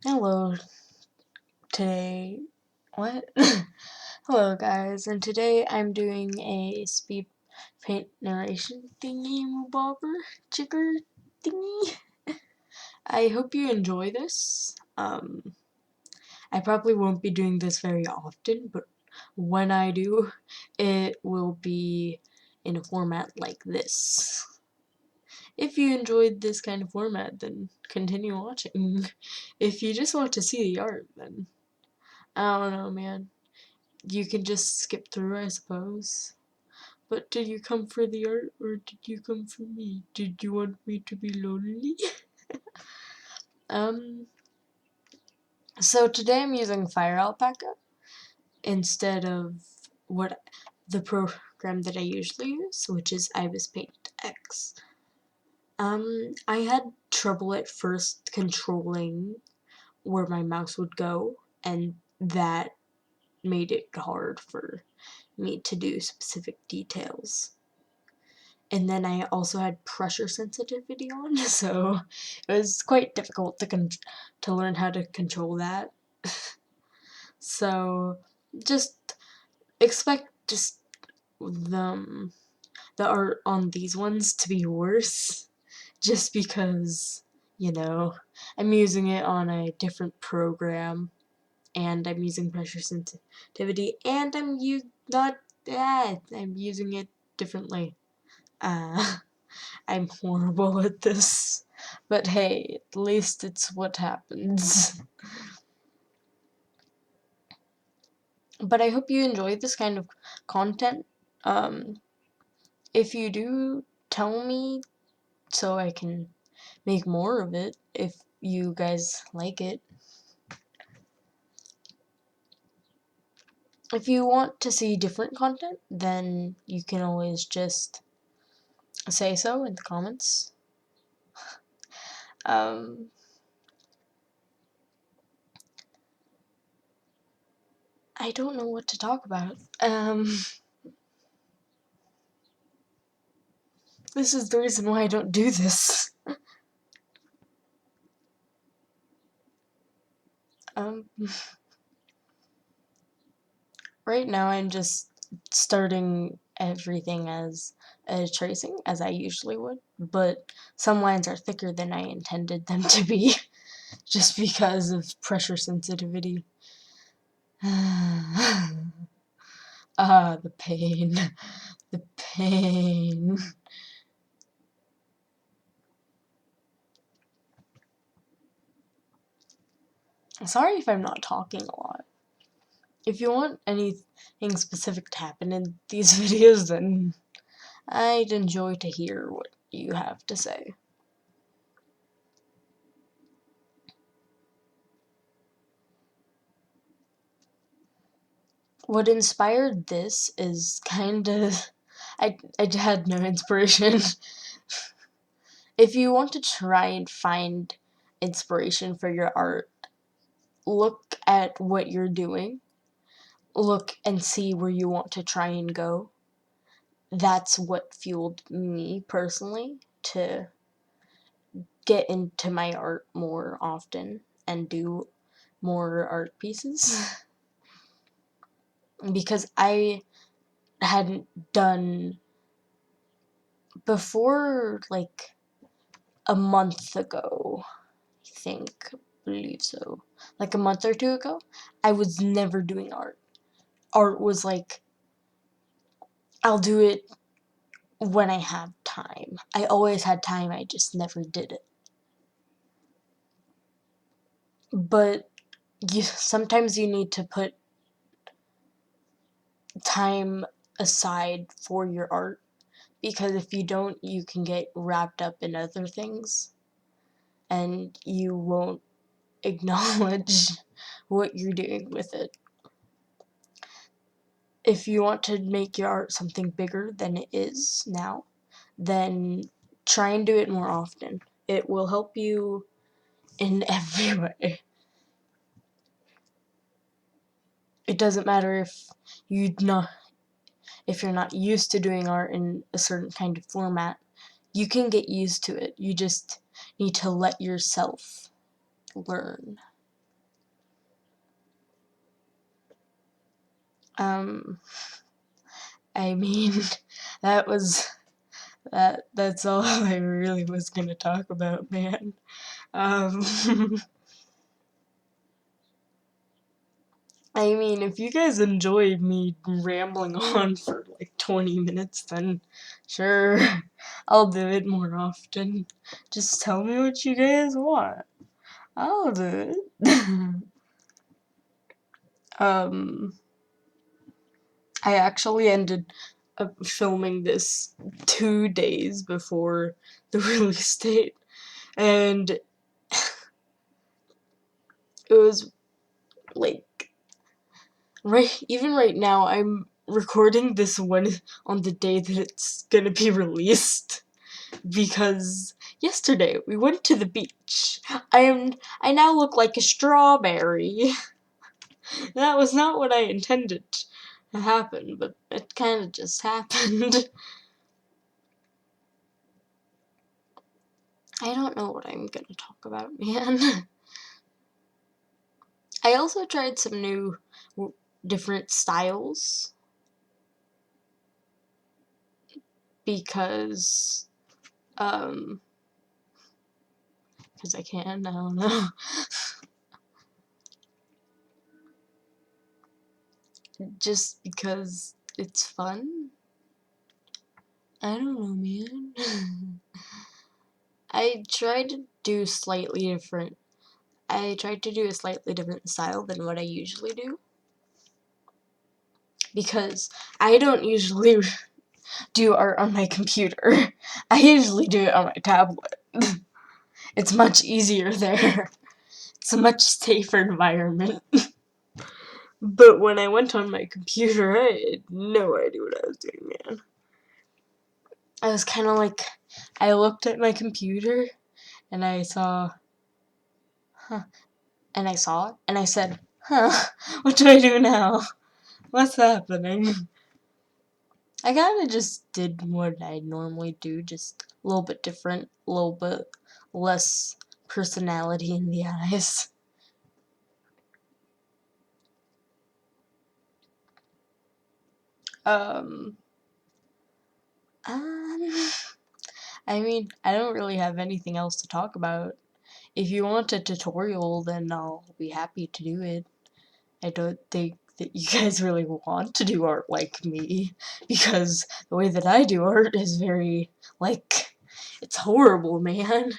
Hello, today, what? Hello guys, and today I'm doing a speed paint narration thingy bobber chicker thingy. I hope you enjoy this. I probably won't be doing this very often, but when I do, it will be in a format like this. If you enjoyed this kind of format, then continue watching. If you just want to see the art, then I don't know, man. You can just skip through, I suppose. But did you come for the art, or did you come for me? Did you want me to be lonely? um, so today I'm using Fire Alpaca instead of what the program that I usually use, which is Ibis Paint X. I had trouble at first controlling where my mouse would go, and that made it hard for me to do specific details. And then I also had pressure sensitivity on, so it was quite difficult to learn how to control that. So just expect the art on these ones to be worse, just because, you know, I'm using it on a different program, and I'm using pressure sensitivity, and I'm using it differently. I'm horrible at this, but hey, at least it's what happens. But I hope you enjoy this kind of content. If you do, tell me so I can make more of it if you guys like it. If you want to see different content, then you can always just say so in the comments. I don't know what to talk about. This is the reason why I don't do this. Right now I'm just starting everything as a tracing, as I usually would, but some lines are thicker than I intended them to be, just because of pressure sensitivity. The pain. The pain. Sorry if I'm not talking a lot. If you want anything specific to happen in these videos, then I'd enjoy to hear what you have to say. What inspired this is kind of... I had no inspiration. If you want to try and find inspiration for your art, look at what you're doing. Look and see where you want to try and go. That's what fueled me personally to get into my art more often and do more art pieces. Because I hadn't done before, like, a month ago, I believe so. Like a month or two ago, I was never doing art. Art was like, I'll do it when I have time. I always had time, I just never did it. But sometimes you need to put time aside for your art, because if you don't, you can get wrapped up in other things, and you won't acknowledge what you're doing with it. If you want to make your art something bigger than it is now, then try and do it more often. It will help you in every way. It doesn't matter if you're not used to doing art in a certain kind of format. You can get used to it. You just need to let yourself learn. I mean, that's all I really was gonna talk about, man. I mean, if you guys enjoy me rambling on for like 20 minutes, then sure, I'll do it more often. Just tell me what you guys want. I'll do it. I actually ended up filming this 2 days before the release date, and it was like even right now I'm recording this one on the day that it's gonna be released, because yesterday we went to the beach. I now look like a strawberry. That was not what I intended to happen, but it kind of just happened. I don't know what I'm gonna talk about, man. I also tried some new different styles because I can, I don't know. Just because it's fun. I don't know, man. I tried to do a slightly different style than what I usually do, because I don't usually do art on my computer. I usually do it on my tablet. It's much easier there. It's a much safer environment. But when I went on my computer, I had no idea what I was doing, man. I was kind of like, I looked at my computer, and I saw, and I saw it, and I said, what do I do now? What's happening? I kind of just did what I normally do, just a little bit different, a little bit less personality in the eyes. Um, um, I mean, I don't really have anything else to talk about. If you want a tutorial, then I'll be happy to do it. I don't think that you guys really want to do art like me, because the way that I do art is very, like, it's horrible, man.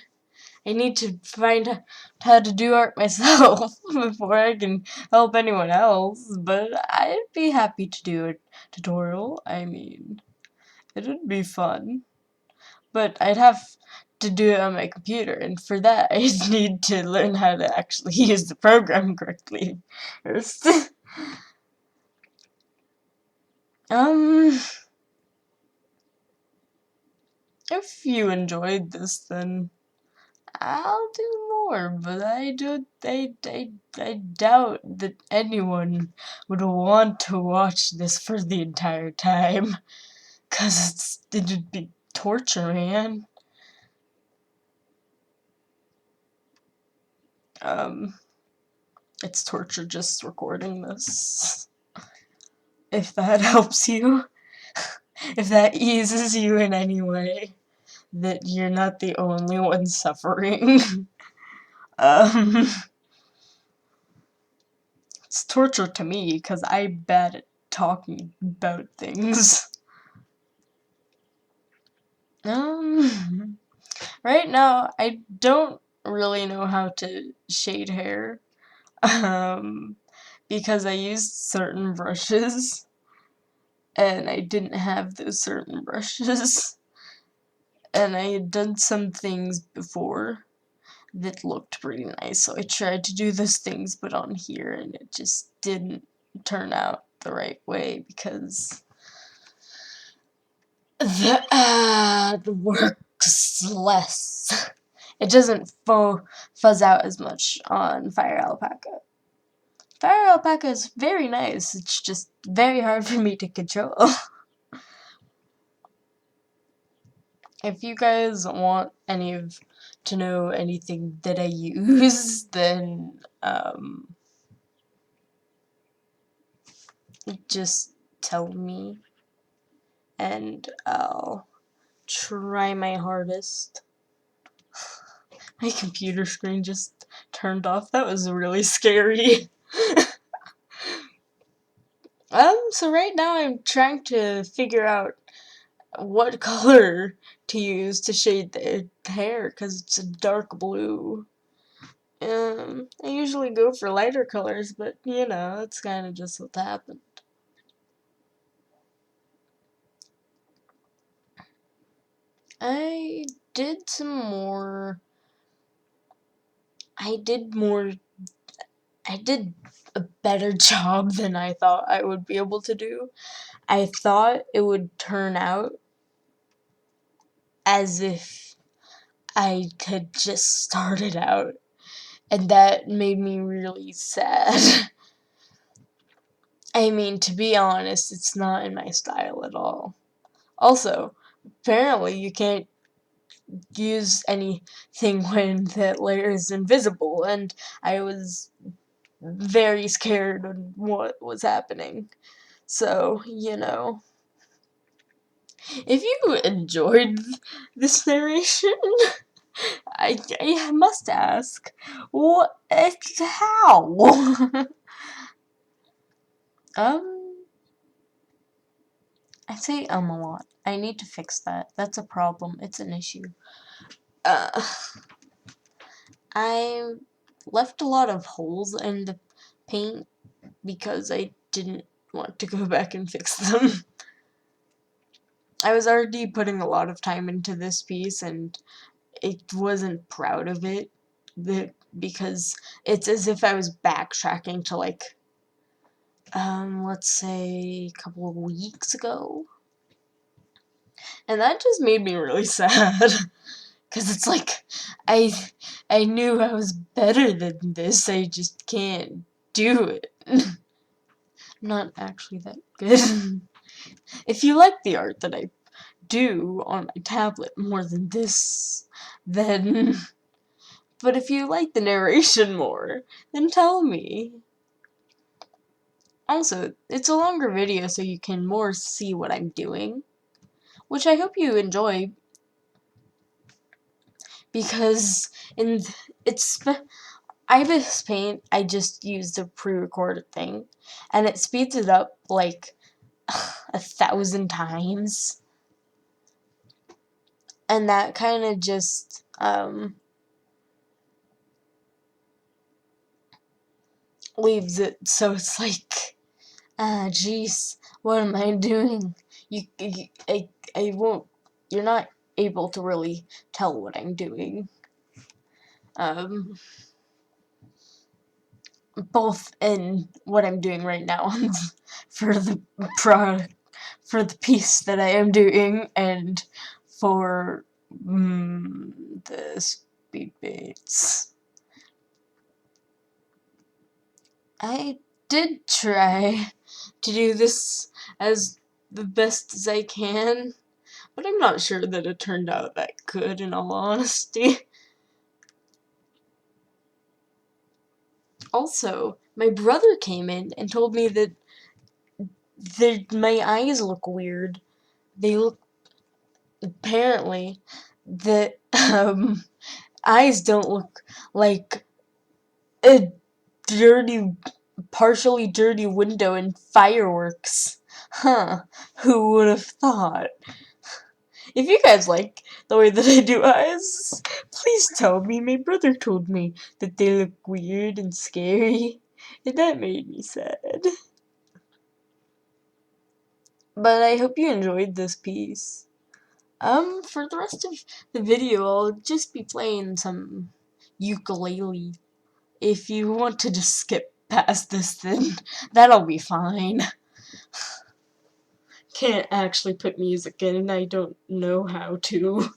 I need to find out how to do art myself before I can help anyone else, but I'd be happy to do a tutorial. I mean, it would be fun, but I'd have to do it on my computer, and for that I'd need to learn how to actually use the program correctly first. If you enjoyed this, then I'll do more, but I doubt that anyone would want to watch this for the entire time, 'cause it'd be torture, man. It's torture just recording this. If that helps you, if that eases you in any way, that you're not the only one suffering. It's torture to me, because I'm bad at talking about things. Right now, I don't really know how to shade hair, because I used certain brushes, and I didn't have those certain brushes, and I had done some things before that looked pretty nice, so I tried to do those things but on here, and it just didn't turn out the right way, because the works less. It doesn't fuzz out as much on Fire Alpaca. Fire Alpaca is very nice, it's just very hard for me to control. If you guys want to know anything that I use, then just tell me, and I'll try my hardest. My computer screen just turned off. That was really scary. So right now I'm trying to figure out what color to use to shade the hair, because it's a dark blue. I usually go for lighter colors, but you know, it's kind of just what happened. I did some more. I did more. I did a better job than I thought I would be able to do. I thought it would turn out as if I had just started out, and that made me really sad. I mean, to be honest, it's not in my style at all. Also, apparently you can't use anything when that layer is invisible, and I was very scared of what was happening. So, you know, if you enjoyed this narration, I must ask, what, how? um, I say a lot. I need to fix that. That's a problem. It's an issue. Uh, I left a lot of holes in the paint because I didn't want to go back and fix them. I was already putting a lot of time into this piece, and it wasn't proud of it because it's as if I was backtracking to, like, let's say a couple of weeks ago. And that just made me really sad. Because it's like, I knew I was better than this, I just can't do it. Not actually that good. If you like the art that I do on my tablet more than this, then... But if you like the narration more, then tell me. Also, it's a longer video so you can more see what I'm doing, which I hope you enjoy, because it's Ibis Paint, I just used a pre-recorded thing, and it speeds it up like 1,000 times, and that kind of just leaves it so it's like, jeez, what am I doing? I won't. You're not able to really tell what I'm doing. Both in what I'm doing right now for the product, for the piece that I am doing, and for the speed paints. I did try to do this as the best as I can, but I'm not sure that it turned out that good, in all honesty. Also, my brother came in and told me that my eyes look weird. They look, apparently, that eyes don't look like a dirty, partially dirty window in fireworks. Huh, who would have thought? If you guys like the way that I do eyes, please tell me. My brother told me that they look weird and scary, and that made me sad. But I hope you enjoyed this piece. For the rest of the video, I'll just be playing some ukulele. If you want to just skip past this, then that'll be fine. Can't actually put music in, and I don't know how to.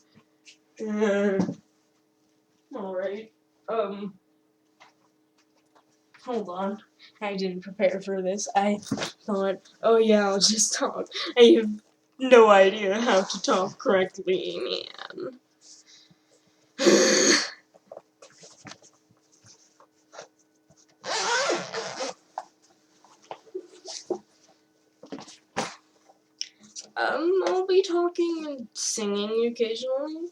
Alright. Hold on. I didn't prepare for this. I thought, oh yeah, I'll just talk. I have no idea how to talk correctly, man. I'll be talking and singing occasionally.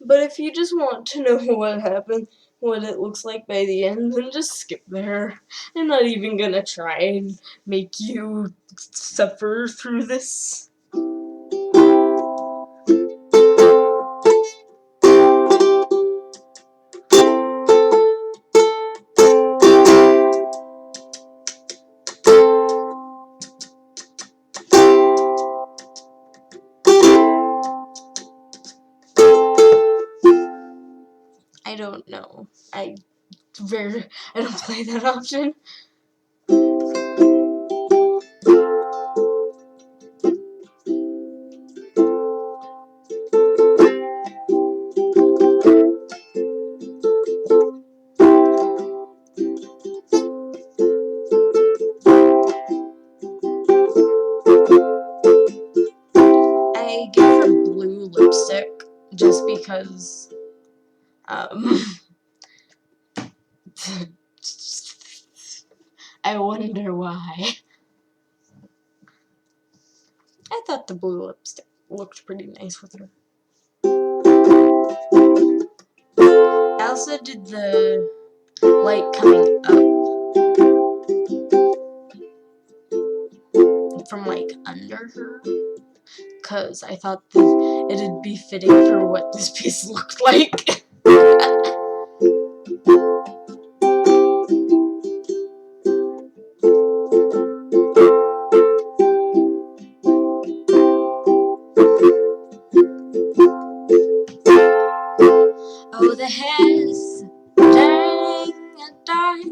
But if you just want to know what happened, what it looks like by the end, then just skip there. I'm not even gonna try and make you suffer through this. I don't know. I don't play that often. I gave her blue lipstick just because I wonder why. I thought the blue lipstick looked pretty nice with her. I also did the light coming up from like under her, because I thought that it'd be fitting for what this piece looked like. Oh, the hair's turning a dark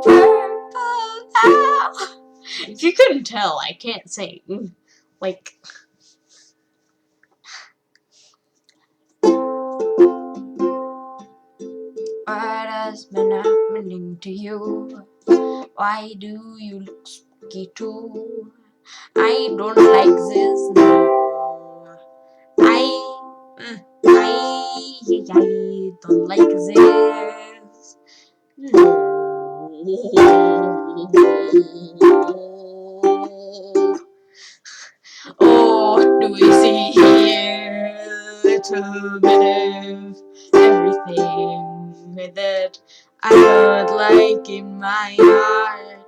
purple. Ow! If you couldn't tell, I can't sing. Like, what has been happening to you? Why do you look spooky too? I don't like this, no. I don't like this. No. Oh, what do we see here? Little bit of everything that I don't like in my heart.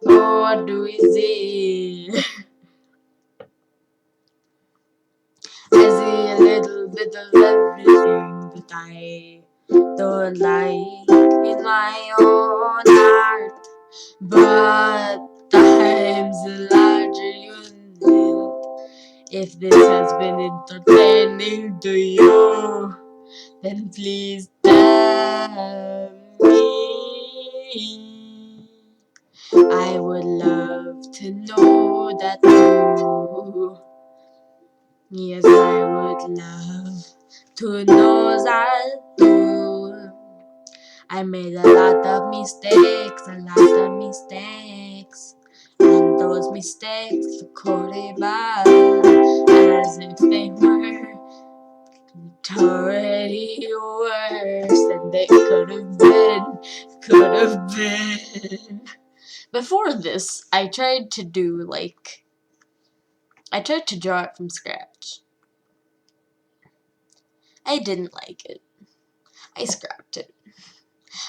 Oh, what do we see? I see a little bit of everything that I don't like in my own heart. But times a larger unit. If this has been entertaining to you, then please tell me. I would love to know that too. Yes, I would love to know that too. I made a lot of mistakes, and those mistakes look horrible, as if they were already worse than they could have been. Before this, I tried to draw it from scratch. I didn't like it. I scrapped it.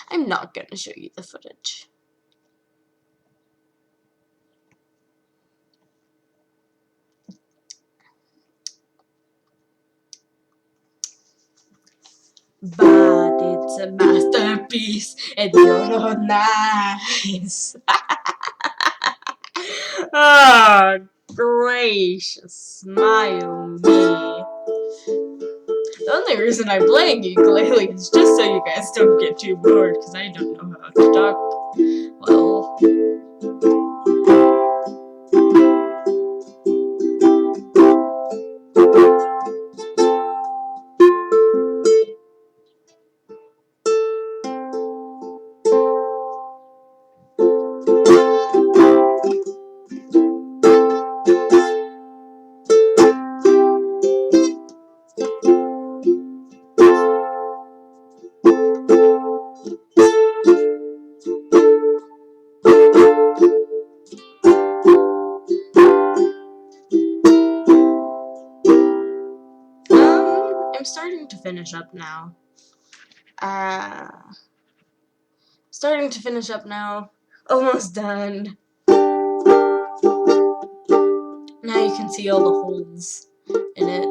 I'm not gonna show you the footage. But it's a masterpiece, and you're so nice. Oh, gracious, smile me. The only reason I'm playing ukulele is just so you guys don't get too bored, because I don't know how to talk well. starting to finish up now. Starting to finish up now. Almost done. Now you can see all the holes in it.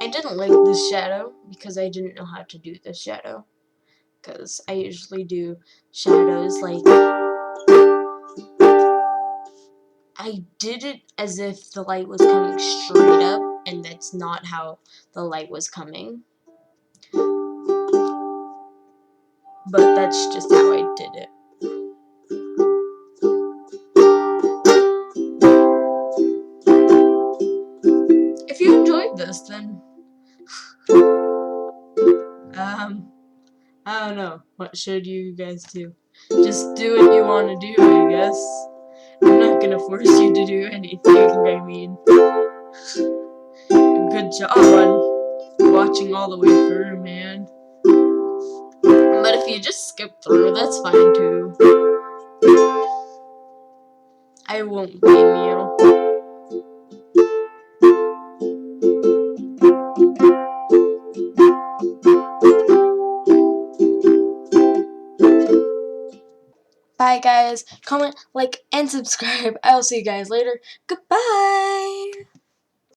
I didn't like this shadow because I didn't know how to do this shadow. Because I usually do shadows like... I did it as if the light was coming straight up, and that's not how the light was coming. But that's just how I did it. If you enjoyed this, then I don't know. What should you guys do? Just do what you want to do, I guess. I'm not gonna force you to do anything, I mean. Good job on watching all the way through, man. But if you just skip through, that's fine too. I won't blame you. Bye guys. Comment, like, and subscribe. I'll see you guys later. Goodbye.